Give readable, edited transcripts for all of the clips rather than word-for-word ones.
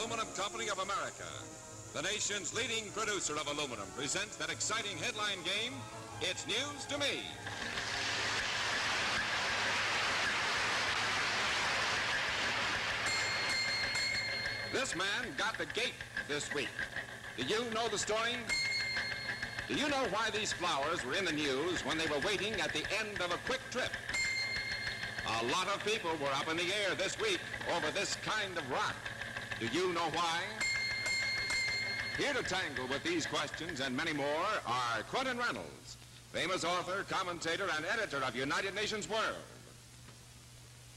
Aluminum Company of America, the nation's leading producer of aluminum, presents that exciting headline game, It's News to Me. This man got the gate this week. Do you know the story? Do you know why these flowers were in the news when they were waiting at the end of a quick trip? A lot of people were up in the air this week over this kind of rock. Do you know why? Here to tangle with these questions and many more are Quentin Reynolds, famous author, commentator, and editor of United Nations World.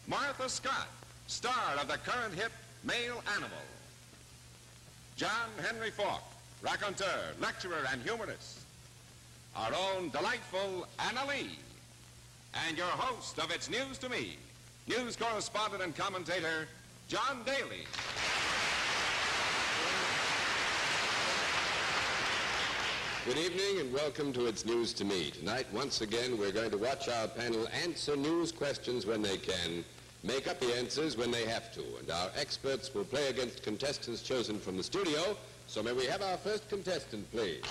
Martha Scott, star of the current hit Male Animal. John Henry Falk, raconteur, lecturer, and humorist. Our own delightful Anna Lee. And your host of It's News to Me, news correspondent and commentator, John Daly. Good evening and welcome to It's News to Me. Tonight, once again, we're going to watch our panel answer news questions when they can, make up the answers when they have to, and our experts will play against contestants chosen from the studio. So may we have our first contestant, please?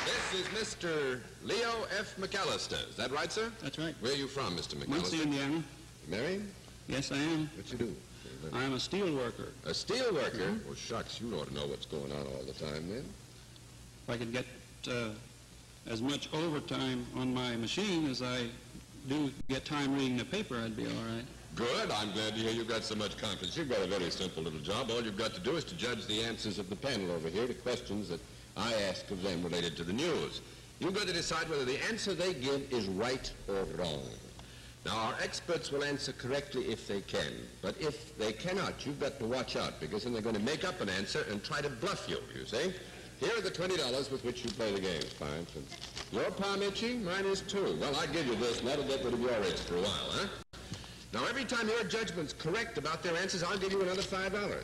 This is Mr. Leo F. McAllister. Is that right, sir? That's right. Where are you from, Mr. McAllister? Muncie, Indiana. Married? Yes, I am. What you do? I'm a steel worker. A steel worker? Mm-hmm. Well, shucks, you ought to know what's going on all the time, then. If I could get as much overtime on my machine as I do get time reading the paper, I'd be all right. Good. I'm glad to hear you've got so much confidence. You've got a very simple little job. All you've got to do is to judge the answers of the panel over here to questions that I ask of them related to the news. You've got to decide whether the answer they give is right or wrong. Now, our experts will answer correctly if they can, but if they cannot, you've got to watch out, because then they're going to make up an answer and try to bluff you, you see? Here are the $20 with which you play the game. Fine. Your palm itchy? Mine is too. Well, I'll give you this, and that'll get rid of your itch for a while, huh? Now, every time your judgment's correct about their answers, I'll give you another $5.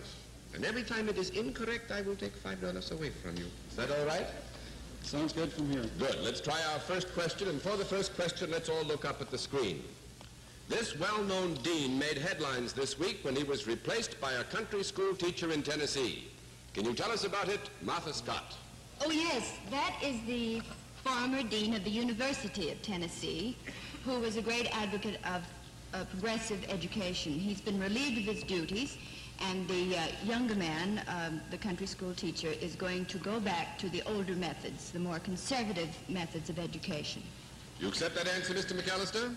And every time it is incorrect, I will take $5 away from you. Is that all right? Sounds good from here. Good. Let's try our first question, and for the first question, let's all look up at the screen. This well-known dean made headlines this week when he was replaced by a country school teacher in Tennessee. Can you tell us about it, Martha Scott? Oh, yes. That is the former dean of the University of Tennessee, who was a great advocate of progressive education. He's been relieved of his duties, and the younger man, the country school teacher, is going to go back to the older methods, the more conservative methods of education. You accept that answer, Mr. McAllister?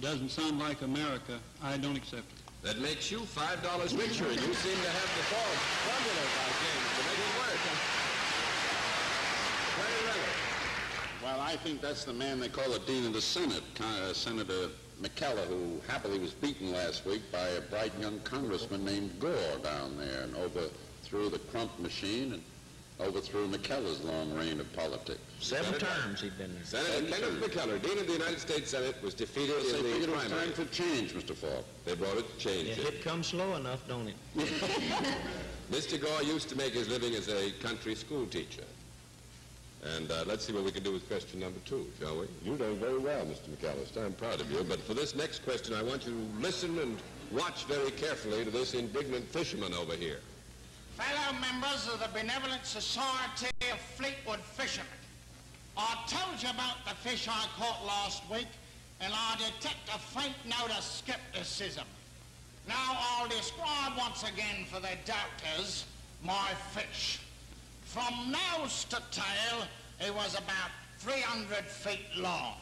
Doesn't sound like America. I don't accept it. That makes you $5 richer, and you seem to have the formulas I came to make it work. Very well. Well, I think that's the man they call the Dean of the Senate, Senator McKellar, who happily was beaten last week by a bright young congressman named Gore down there and overthrew the Crump machine and overthrew McKellar's long reign of politics. Seven terms he'd been there. Senator Kenneth McKellar, Dean of the United States Senate, was defeated in the it was primary. time for change, Mr. Falk. They brought it to change. Yeah, it comes slow enough, don't it? Mr. Gore used to make his living as a country school teacher. And let's see what we can do with question number 2, shall we? You're doing very well, Mr. McAllister. I'm proud of you. But for this next question, I want you to listen and watch very carefully to this indignant fisherman over here. Fellow members of the Benevolent Society of Fleetwood Fishermen, I told you about the fish I caught last week, and I detect a faint note of skepticism. Now I'll describe once again for the doubters my fish. From nose to tail, it was about 300 feet long.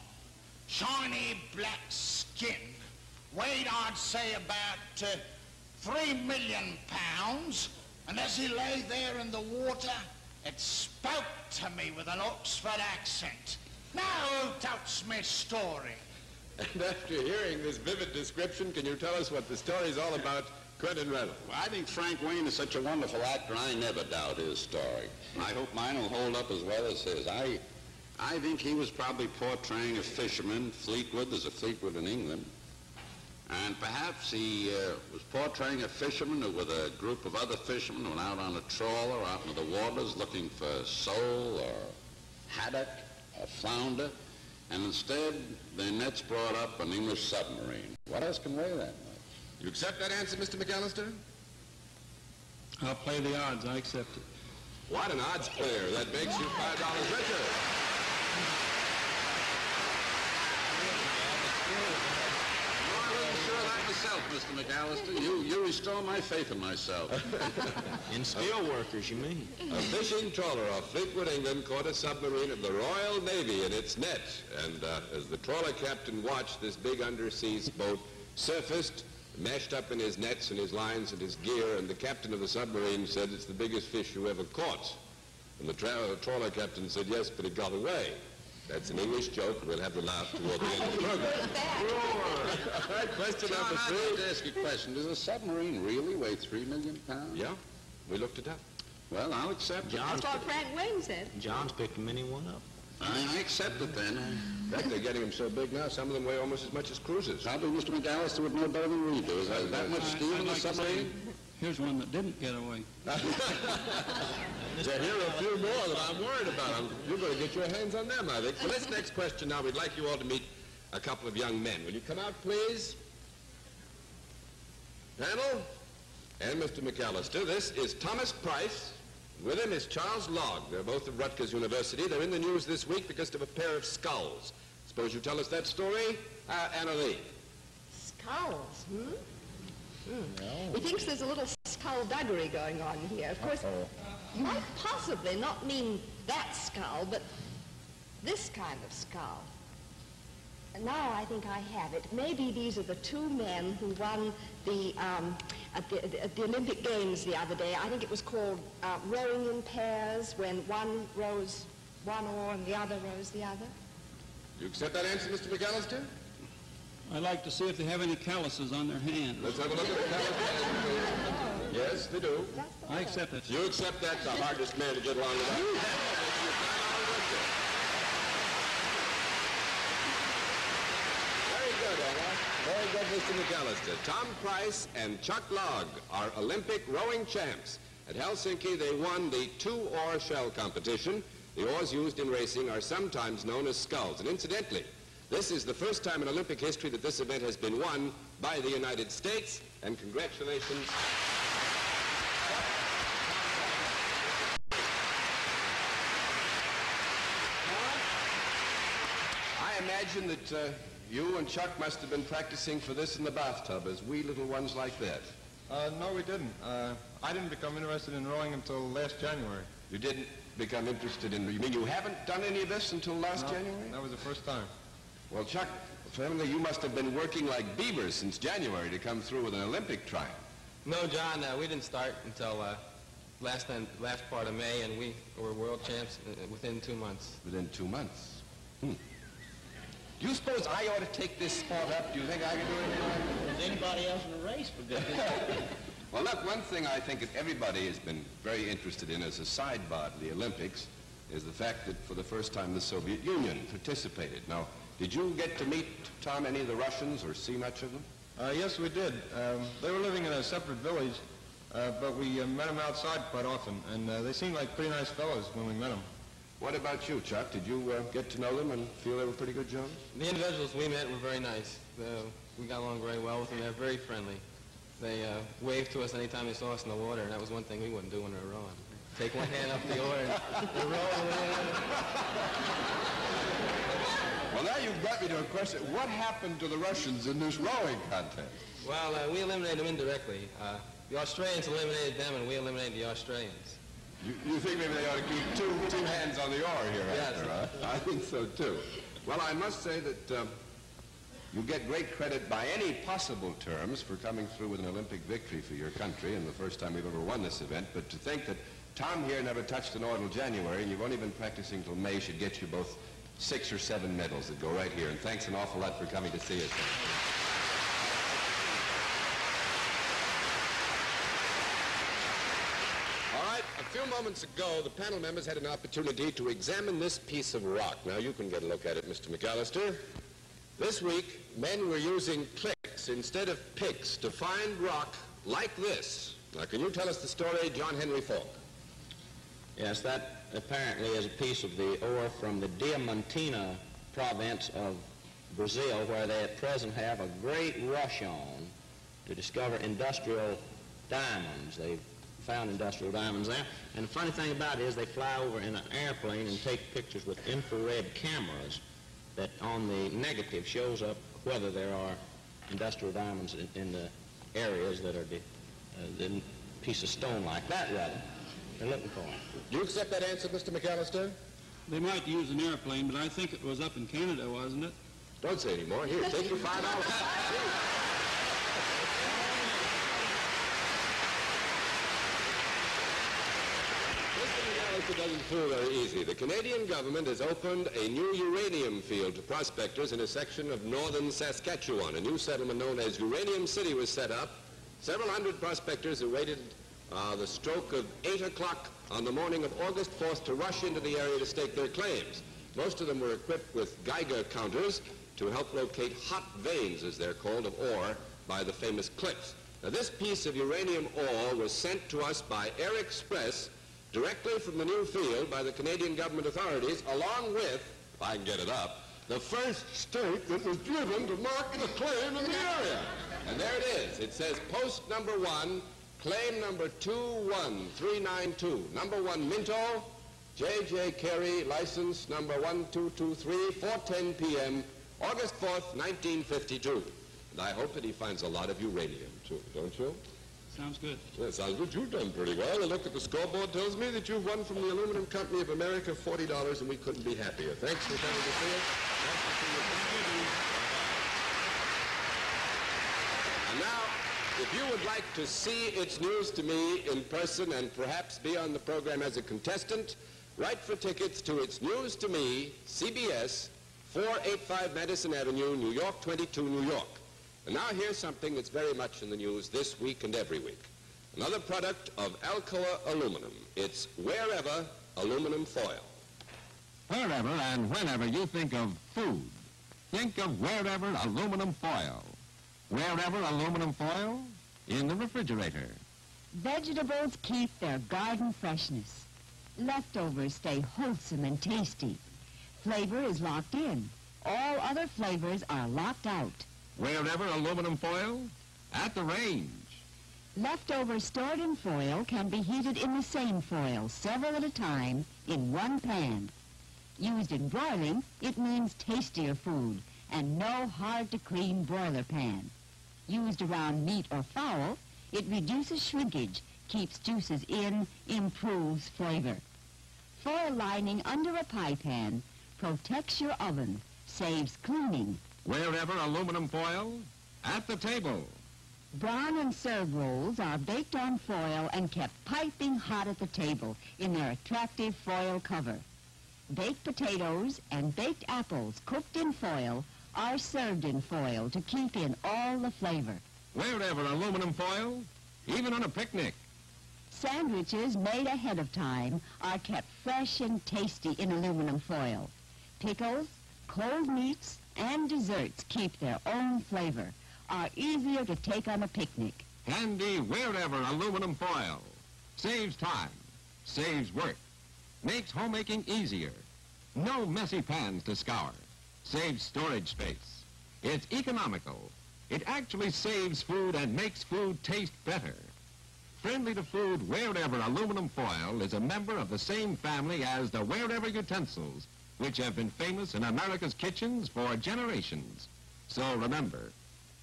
Shiny black skin, weighed I'd say about 3 million pounds. And as he lay there in the water, it spoke to me with an Oxford accent. Now who doubts my story? And after hearing this vivid description, can you tell us what the story's all about, Quentin Reynolds? Well, I think Frank Wayne is such a wonderful actor, I never doubt his story. I hope mine will hold up as well as his. I think he was probably portraying a fisherman. Fleetwood, there's a Fleetwood in England. And perhaps he was portraying a fisherman who, with a group of other fishermen, went out on a trawler out into the waters looking for sole or haddock or flounder, and instead their nets brought up an English submarine. What else can weigh that much? You accept that answer, Mr. McAllister? I'll play the odds. I accept it. What an odds player. That makes you $5 richer. I wasn't sure of that myself, Mr. McAllister. You restore my faith in myself. In steel workers, you mean? A fishing trawler off Fleetwood, England, caught a submarine of the Royal Navy in its net. And as the trawler captain watched, this big undersea boat surfaced, meshed up in his nets and his lines and his gear, and the captain of the submarine said, "It's the biggest fish you ever caught." And the trawler captain said, "Yes, but it got away." That's an English joke. We'll have the laugh toward the end of the program. All right, question John, number I'd 3. like to ask you a question. Does a submarine really weigh 3 million pounds? Yeah, we looked it up. Well, I'll accept it. That's what Frank Wayne said. John's picked a mini one up. I accept it then. In fact, they're getting them so big now, some of them weigh almost as much as cruisers. Probably Mr. McAllister would know better than we do. Is that much steel in the I'd like to say, submarine? here's one that didn't get away. There here are a few more that I'm worried about. You're going to get your hands on them, I think. For this next question now, we'd like you all to meet a couple of young men. Will you come out, please? Panel and Mr. McAllister. This is Thomas Price. With him is Charles Logg. They're both of Rutgers University. They're in the news this week because of a pair of skulls. Suppose you tell us that story, Anna Lee. Skulls, He thinks there's a little skullduggery going on here. Of course, you might possibly not mean that skull, but this kind of skull. And now I think I have it. Maybe these are the two men who won the at the Olympic Games the other day. I think it was called rowing in pairs, when one rows one oar and the other rows the other. You accept that answer, Mr. McAllister? I'd like to see if they have any calluses on their hands. Let's have a look at the calendar. Yes, they do. I accept it. You accept that, the hardest man to get along with. Very good, Mr. McAllister. Tom Price and Chuck Logg are Olympic rowing champs. At Helsinki, they won the 2-oar shell competition. The oars used in racing are sometimes known as sculls. And incidentally, this is the first time in Olympic history that this event has been won by the United States. And congratulations. I imagine that you and Chuck must have been practicing for this in the bathtub as wee little ones like that. No, we didn't. I didn't become interested in rowing until last January. You didn't become interested in... You mean you haven't done any of this until last January? That was the first time. Well, Chuck, family, you must have been working like beavers since January to come through with an Olympic triumph. No, John, we didn't start until last part of May, and we were world champs within 2 months. Within 2 months? Do you suppose I ought to take this sport up? Do you think I can do anything like that? Is anybody else in the race for goodness sake? Well, look, one thing I think that everybody has been very interested in as a sidebar to the Olympics is the fact that for the first time the Soviet Union participated. Now, did you get to meet, Tom, any of the Russians or see much of them? Yes, we did. They were living in a separate village, but we met them outside quite often, and they seemed like pretty nice fellows when we met them. What about you, Chuck? Did you get to know them and feel they were pretty good Jones? The individuals we met were very nice. We got along very well with them. They're very friendly. They waved to us anytime they saw us in the water, and that was one thing we wouldn't do when we were rowing. Take one hand up the oar and row. Well, now you've got me to a question. What happened to the Russians in this rowing contest? Well, we eliminated them indirectly. The Australians eliminated them, and we eliminated the Australians. You think maybe they ought to keep two hands on the oar here, after, huh? I think so, too. Well, I must say that you get great credit by any possible terms for coming through with an Olympic victory for your country, and the first time we've ever won this event. But to think that Tom here never touched an oar till January, and you've only been practicing till May, should get you both 6 or 7 medals that go right here. And thanks an awful lot for coming to see us. A few moments ago, the panel members had an opportunity to examine this piece of rock. Now, you can get a look at it, Mr. McAllister. This week, men were using clicks instead of picks to find rock like this. Now, can you tell us the story, John Henry Falk? Yes, that apparently is a piece of the ore from the Diamantina province of Brazil, where they at present have a great rush on to discover industrial diamonds. They've found industrial diamonds there. And the funny thing about it is they fly over in an airplane and take pictures with infrared cameras that on the negative shows up whether there are industrial diamonds in the areas that are the piece of stone like that, rather. They're looking for them. Do you accept that answer, Mr. McAllister? They might use an airplane, but I think it was up in Canada, wasn't it? Don't say any more. Here, take your $5. It doesn't feel very easy. The Canadian government has opened a new uranium field to prospectors in a section of northern Saskatchewan. A new settlement known as Uranium City was set up. Several hundred prospectors awaited the stroke of 8 o'clock on the morning of August 4th to rush into the area to stake their claims. Most of them were equipped with Geiger counters to help locate hot veins, as they're called, of ore by the famous cliffs. Now, this piece of uranium ore was sent to us by air express directly from the new field by the Canadian government authorities, along with, if I can get it up, the first stake that was driven to mark a claim in the area. And there it is. It says post number 1, claim number 21392. Number 1, Minto, J.J. Carey, license number 1223, 4:10 p.m., August 4th, 1952. And I hope that he finds a lot of uranium, too, don't you? Sounds good. Well, sounds good. You've done pretty well. A look at the scoreboard tells me that you've won from the Aluminum Company of America $40, and we couldn't be happier. Thanks for coming to see us. Nice to see you. And now, if you would like to see It's News to Me in person and perhaps be on the program as a contestant, write for tickets to It's News to Me, CBS, 485 Madison Avenue, New York 22, New York. And now here's something that's very much in the news this week and every week. Another product of Alcoa Aluminum. It's Wherever Aluminum Foil. Wherever and whenever you think of food, think of Wherever Aluminum Foil. Wherever Aluminum Foil? In the refrigerator. Vegetables keep their garden freshness. Leftovers stay wholesome and tasty. Flavor is locked in. All other flavors are locked out. Wherever Aluminum Foil? At the range. Leftovers stored in foil can be heated in the same foil, several at a time, in one pan. Used in broiling, it means tastier food and no hard-to-clean broiler pan. Used around meat or fowl, it reduces shrinkage, keeps juices in, improves flavor. Foil lining under a pie pan protects your oven, saves cleaning. Wherever Aluminum Foil? At the table. Brown and serve rolls are baked on foil and kept piping hot at the table in their attractive foil cover. Baked potatoes and baked apples cooked in foil are served in foil to keep in all the flavor. Wherever Aluminum Foil? Even on a picnic. Sandwiches made ahead of time are kept fresh and tasty in aluminum foil. Pickles, cold meats, and desserts keep their own flavor, are easier to take on a picnic. Handy Wherever Aluminum Foil. Saves time, saves work, makes homemaking easier. No messy pans to scour, saves storage space. It's economical. It actually saves food and makes food taste better. Friendly to food, Wherever Aluminum Foil is a member of the same family as the Wherever utensils, which have been famous in America's kitchens for generations. So remember,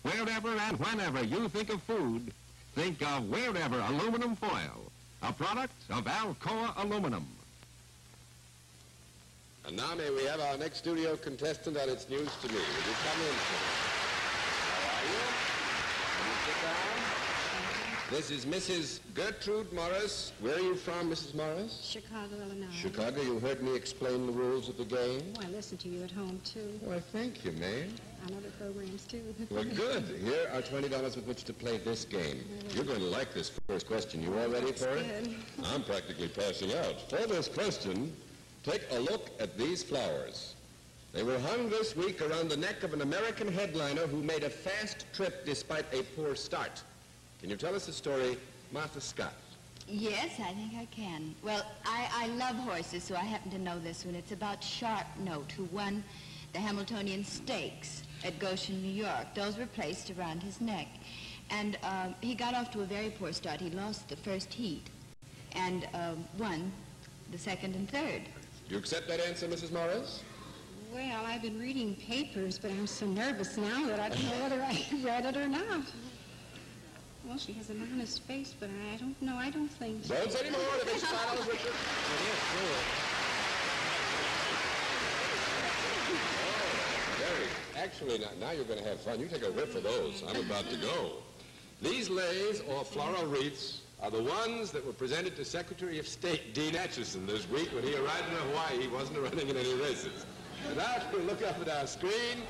wherever and whenever you think of food, think of Wherever Aluminum Foil, a product of Alcoa Aluminum. And now may we have our next studio contestant on It's News to Me. Will you come in, sir? How are you? Can you sit down? This is Mrs. Gertrude Morris. Where are you from, Mrs. Morris? Chicago, Illinois. Chicago. You heard me explain the rules of the game? Oh, I listen to you at home, too. Well, thank you, May. On other programs, too. Well, good. Here are $20 with which to play this game. You're going to like this first question. You all ready for it? Good. I'm practically passing out. For this question, take a look at these flowers. They were hung this week around the neck of an American headliner who made a fast trip despite a poor start. Can you tell us the story, Martha Scott? Yes, I think I can. Well, I love horses, so I happen to know this one. It's about Sharpnote, who won the Hamiltonian Stakes at Goshen, New York. Those were placed around his neck. And he got off to a very poor start. He lost the first heat and won the second and third. Do you accept that answer, Mrs. Morris? Well, I've been reading papers, but I'm so nervous now that I don't know whether I read it or not. Well, she has an honest face, but I don't know. I don't think so. Don't say any more. It makes $5, Richard. Actually, now you're going to have fun. You take a whiff of those. I'm about to go. These leis, or floral wreaths, are the ones that were presented to Secretary of State Dean Acheson this week when he arrived in Hawaii. He wasn't running in any races. And now, if you look up at our screen,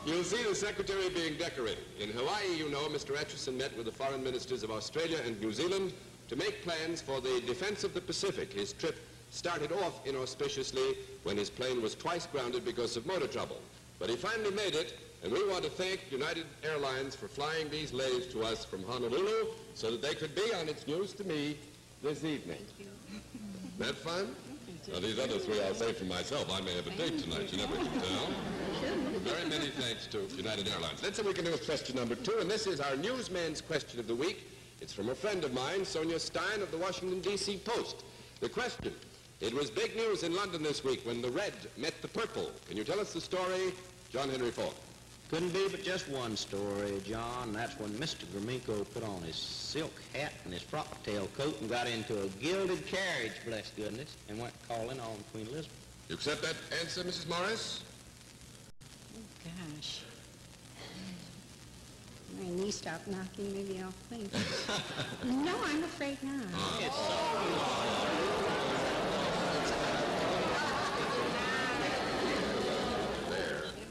you'll see the Secretary being decorated. In Hawaii, you know, Mr. Acheson met with the foreign ministers of Australia and New Zealand to make plans for the defense of the Pacific. His trip started off inauspiciously when his plane was twice grounded because of motor trouble. But he finally made it, and we want to thank United Airlines for flying these leis to us from Honolulu so that they could be on its news to me this evening. That fun? Now, these other three I'll say for myself. I may have a date tonight. You never can tell. Very many thanks to United Airlines. Let's see what we can do with question number 2, and this is our newsman's question of the week. It's from a friend of mine, Sonia Stein of the Washington, D.C. Post. The question: it was big news in London this week when the red met the purple. Can you tell us the story, John Henry Falk? Couldn't be but just one story, John. That's when Mr. Gromyko put on his silk hat and his frock-tail coat and got into a gilded carriage, bless goodness, and went calling on Queen Elizabeth. You accept that answer, Mrs. Morris? Oh, gosh. My knee stopped knocking. Maybe I'll think. No, I'm afraid not.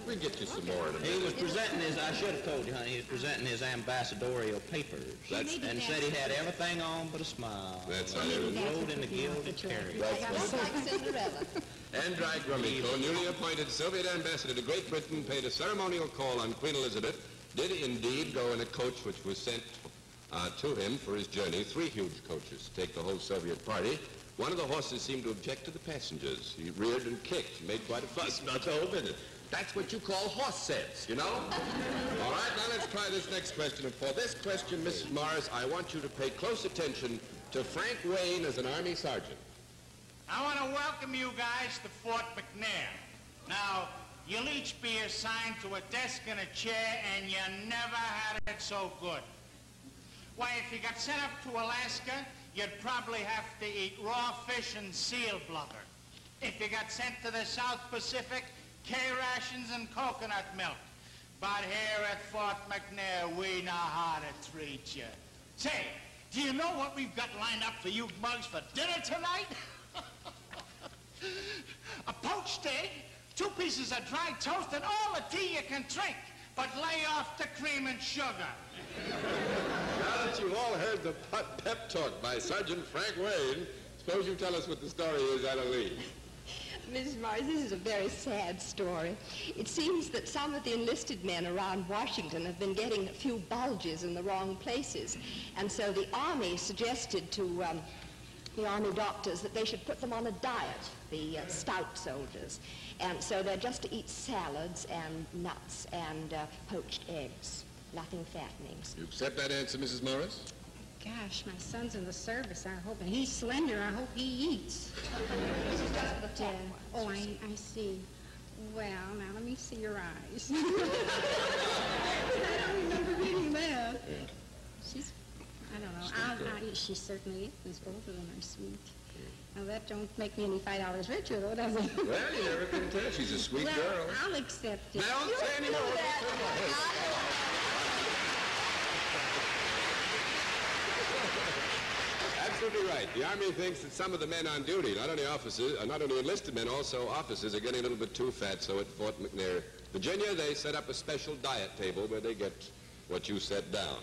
We get you some more in a minute. He was presenting his, I should have told you, honey, he was presenting his ambassadorial papers and said he had everything on but a smile. That's right. He rode in the gilded carriage. Just like Cinderella. Andrai Gromyko, newly appointed Soviet ambassador to Great Britain, paid a ceremonial call on Queen Elizabeth, did indeed go in a coach which was sent to him for his journey, 3 huge coaches to take the whole Soviet party. One of the horses seemed to object to the passengers. He reared and kicked, made quite a fuss about the whole business. That's what you call horse sense, you know? All right, now let's try this next question. And for this question, Mrs. Morris, I want you to pay close attention to Frank Wayne as an Army sergeant. I want to welcome you guys to Fort McNair. Now, you'll each be assigned to a desk and a chair, and you never had it so good. Why, if you got sent up to Alaska, you'd probably have to eat raw fish and seal blubber. If you got sent to the South Pacific, K-rations and coconut milk. But here at Fort McNair, we know how to treat you. Say, do you know what we've got lined up for you mugs for dinner tonight? A poached egg, 2 pieces of dry toast, and all the tea you can drink. But lay off the cream and sugar. Now that you've all heard the pep talk by Sergeant Frank Wayne, suppose you tell us what the story is, Anna Lee. Mrs. Morris, this is a very sad story. It seems that some of the enlisted men around Washington have been getting a few bulges in the wrong places. And so the Army suggested to the Army doctors that they should put them on a diet, the stout soldiers. And so they're just to eat salads and nuts and poached eggs, nothing fattenings. You accept that answer, Mrs. Morris? Gosh, my son's in the service, I hope, and he's slender. I hope he eats. Oh, I see. Well, now let me see your eyes. I don't remember reading that. She's, I don't know. She certainly is. Both of them are sweet. Now, that don't make me any $5 richer, though, does it? Well, you never can tell. She's a sweet girl. I'll accept it. Now, don't say any more. Absolutely right. The Army thinks that some of the men on duty, not only enlisted men, also officers, are getting a little bit too fat. So at Fort McNair, Virginia, they set up a special diet table where they get what you set down,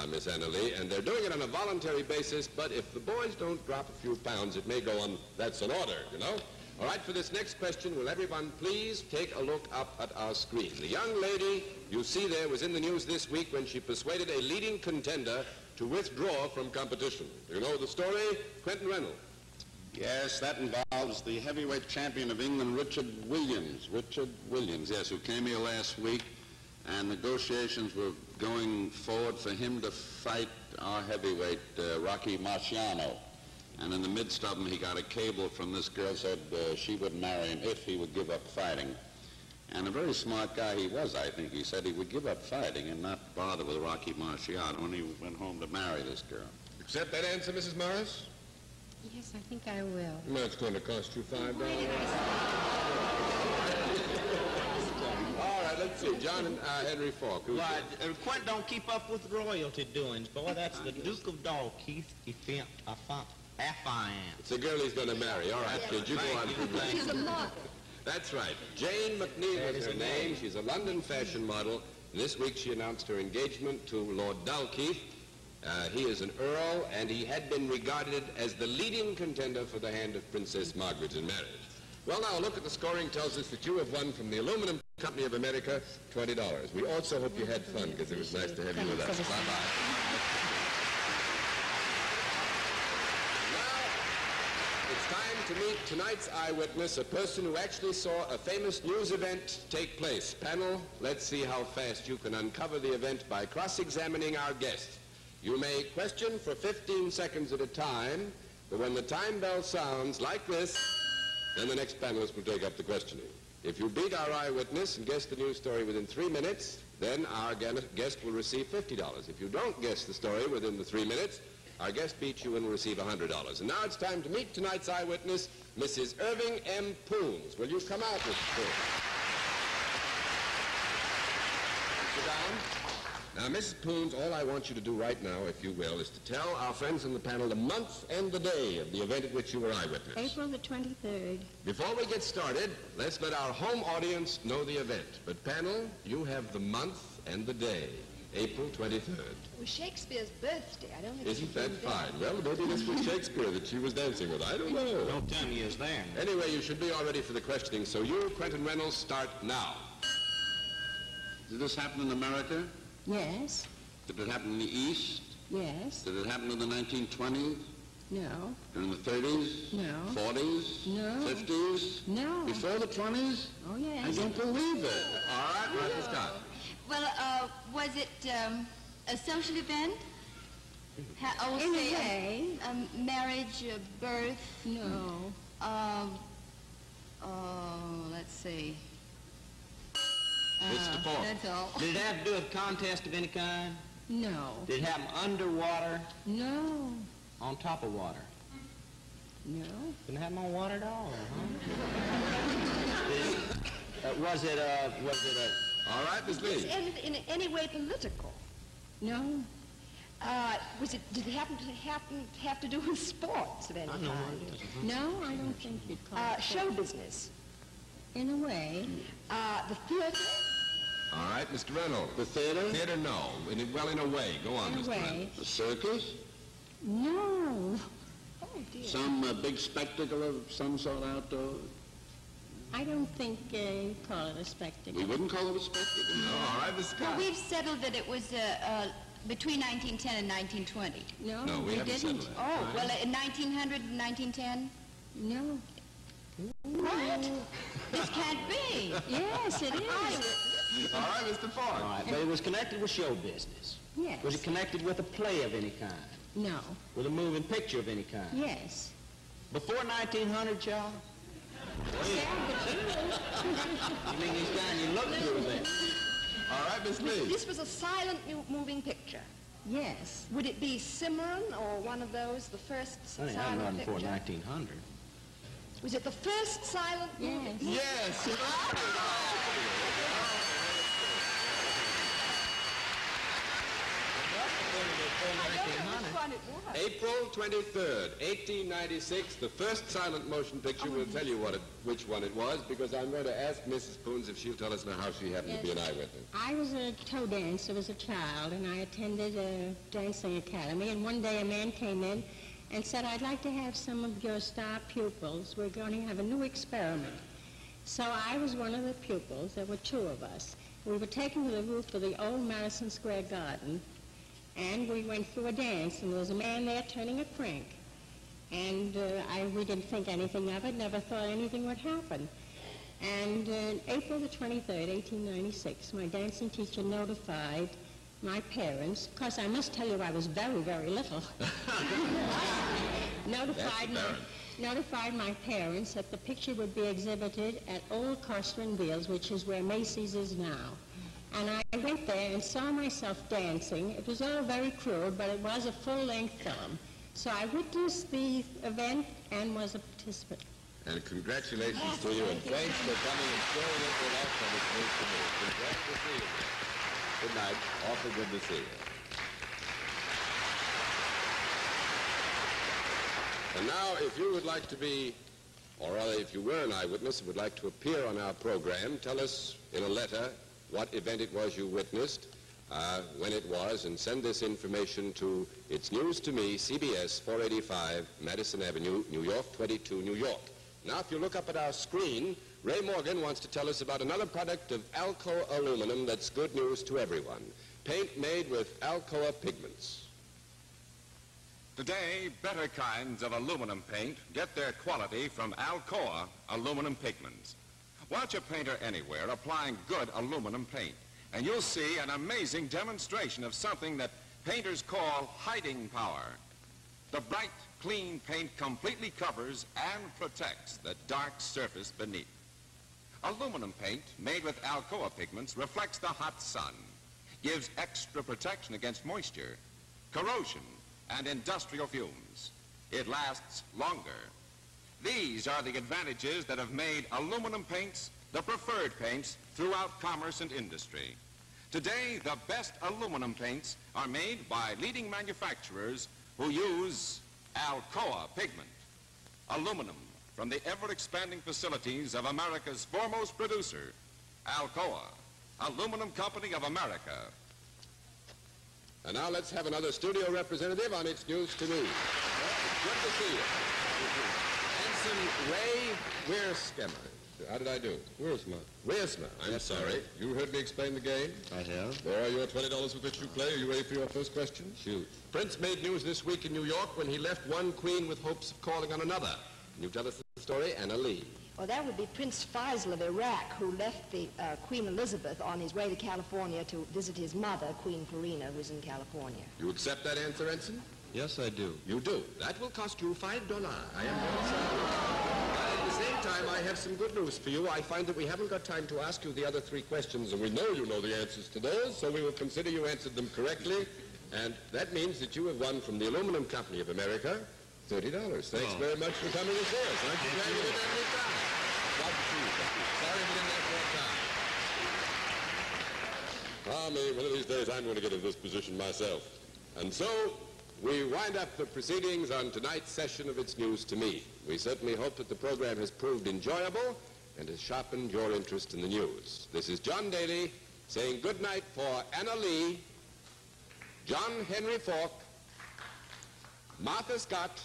Miss Anna Lee, and they're doing it on a voluntary basis, but if the boys don't drop a few pounds, it may go on, that's an order, you know? All right, for this next question, will everyone please take a look up at our screen? The young lady you see there was in the news this week when she persuaded a leading contender to withdraw from competition. You know the story? Quentin Reynolds. Yes, that involves the heavyweight champion of England, Richard Williams. Richard Williams, yes, who came here last week, and negotiations were going forward for him to fight our heavyweight, Rocky Marciano. And in the midst of them, he got a cable from this girl, said she would marry him if he would give up fighting. And a very smart guy he was, I think. He said he would give up fighting and not bother with Rocky Marciano, and he went home to marry this girl. Accept that answer, Mrs. Morris? Yes, I think I will. Well, it's going to cost you $5. All right, let's see. John and Henry Falk. Why, Quint don't keep up with royalty doings, boy. That's the Duke of Dalkeith, Affiant. It's the girl he's going to marry. All right, kid, you go on. She's a model. That's right. Jane McNeil is her name. She's a London fashion model. This week she announced her engagement to Lord Dalkeith. He is an earl, and he had been regarded as the leading contender for the hand of Princess Margaret in marriage. Well, now, a look at the scoring tells us that you have won from the Aluminum Company of America $20. We also hope you had fun, because it was nice to have you with us. Bye-bye. It's time to meet tonight's eyewitness, a person who actually saw a famous news event take place. Panel, let's see how fast you can uncover the event by cross-examining our guest. You may question for 15 seconds at a time, but when the time bell sounds like this, then the next panelist will take up the questioning. If you beat our eyewitness and guess the news story within 3 minutes, then our guest will receive $50. If you don't guess the story within the 3 minutes, our guest beats you and will receive $100. And now it's time to meet tonight's eyewitness, Mrs. Irving M. Poons. Will you come out, Mrs. Poons? Sit down. Now, Mrs. Poons, all I want you to do right now, if you will, is to tell our friends in the panel the month and the day of the event at which you were eyewitness. April the 23rd. Before we get started, let's let our home audience know the event. But panel, you have the month and the day. April 23rd. It was Shakespeare's birthday. I don't think Isn't that fine? Well, maybe this was Shakespeare that she was dancing with. I don't know. Don't tell me he was there. Anyway, you should be all ready for the questioning. So you, Quentin Reynolds, start now. Did this happen in America? Yes. Did it happen in the East? Yes. Did it happen in the 1920s? No. In the 30s? No. 40s? No. 50s? No. Before the 20s? Oh, yes. I don't believe it. All right, Martha Scott. Well, was it a social event? In a way. Marriage, birth? No. Let's see. Mr. Falk. That's all. Did it have to do with a contest of any kind? No. Did it happen underwater? No. On top of water? No. Didn't happen on water at all, huh? Was it a... All right, Ms. Lee. in any way political. No. Did it have to do with sports of any kind? No, I don't think you'd call it Show business. In a way. The theater. All right, Mr. Reynolds. The theater? Theater, no. In a way. Go on, In a Mr. way. Reynolds. The circus? No. Oh, dear. Some big spectacle of some sort outdoors? I don't think you call it a spectacle. We wouldn't call it a spectacle. No, all right, Ms. Scott. Well, we've settled that it was between 1910 and 1920. No, we haven't didn't. settled that. Oh, well, in 1900 and 1910? No. What? This can't be. Yes, it is. All right, Mr. Falk. All right, but it was connected with show business. Yes. Was it connected with a play of any kind? No. With a moving picture of any kind? Yes. Before 1900, y'all? You mean these guys you look through them? All right, Miss Lee. This was a silent moving picture. Yes. Would it be Cimarron or one of those, the first Honey, I silent run before picture? 1900. Was it the first silent movie? Yes. April 23rd, 1896, the first silent motion picture. We'll tell you which one it was, because I'm going to ask Mrs. Poons if she'll tell us now how she happened to be an eyewitness. I was a toe dancer as a child, and I attended a dancing academy, and one day a man came in and said, I'd like to have some of your star pupils. We're going to have a new experiment. So I was one of the pupils. There were two of us. We were taken to the roof of the old Madison Square Garden, and we went through a dance, and there was a man there turning a crank. And we didn't think anything of it, never thought anything would happen. And April the 23rd, 1896, my dancing teacher notified my parents, of course I must tell you I was very, very little, notified my parents that the picture would be exhibited at Old Corstland Fields, which is where Macy's is now. And I went there and saw myself dancing. It was all very crude, but it was a full-length film. So I witnessed the event and was a participant. And congratulations to you, and thanks for coming and sharing it with us on this News to Me. It's been great to see you. Good night. Awfully good to see you. And now, if you would like to be, or rather, if you were an eyewitness and would like to appear on our program, tell us in a letter what event it was you witnessed, when it was, and send this information to It's News to Me, CBS, 485 Madison Avenue, New York, 22, New York. Now, if you look up at our screen, Ray Morgan wants to tell us about another product of Alcoa aluminum that's good news to everyone. Paint made with Alcoa pigments. Today, better kinds of aluminum paint get their quality from Alcoa aluminum pigments. Watch a painter anywhere applying good aluminum paint, and you'll see an amazing demonstration of something that painters call hiding power. The bright, clean paint completely covers and protects the dark surface beneath. Aluminum paint made with Alcoa pigments reflects the hot sun, gives extra protection against moisture, corrosion, and industrial fumes. It lasts longer. These are the advantages that have made aluminum paints the preferred paints throughout commerce and industry. Today, the best aluminum paints are made by leading manufacturers who use Alcoa pigment. Aluminum from the ever-expanding facilities of America's foremost producer, Alcoa, Aluminum Company of America. And now let's have another studio representative on It's News to Me. Well, it's good to see you. Ensign Ray Weirskemmer. How did I do? Wiersma. I'm sorry. You heard me explain the game? I have. There are your $20 with which you play. Are you ready for your first question? Shoot. Prince made news this week in New York when he left one queen with hopes of calling on another. Can you tell us the story, Anna Lee? Well, that would be Prince Faisal of Iraq, who left the Queen Elizabeth on his way to California to visit his mother, Queen Farina, who was in California. You accept that answer, Ensign? Yes, I do. You do. That will cost you $5. I am very sorry. But at the same time, I have some good news for you. I find that we haven't got time to ask you the other three questions, and we know you know the answers to those, so we will consider you answered them correctly. And that means that you have won from the Aluminum Company of America $30. Thanks very much for coming and seeing us. Aren't you glad you didn't have any time? Glad to see you. Sorry we didn't have more time. Maybe one of these days I'm going to get in this position myself. And so we wind up the proceedings on tonight's session of It's News to Me. We certainly hope that the program has proved enjoyable and has sharpened your interest in the news. This is John Daly saying good night for Anna Lee, John Henry Falk, Martha Scott,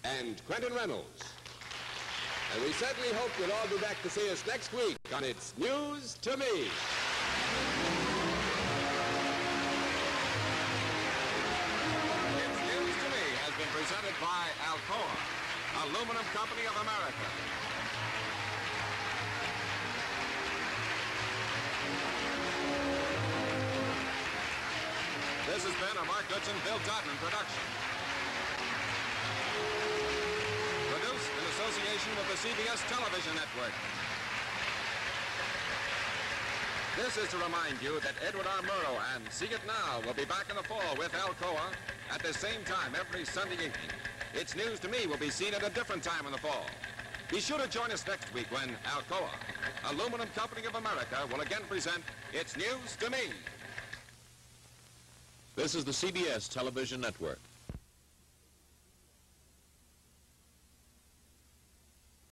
and Quentin Reynolds. And we certainly hope you'll all be back to see us next week on It's News to Me. It's News to Me has been presented by Alcoa, Aluminum Company of America. This has been a Mark Goodson, Bill Dodman production. Produced in association with the CBS Television Network. This is to remind you that Edward R. Murrow and See It Now will be back in the fall with Alcoa at the same time every Sunday evening. It's News to Me will be seen at a different time in the fall. Be sure to join us next week when Alcoa, Aluminum Company of America, will again present It's News to Me. This is the CBS Television Network.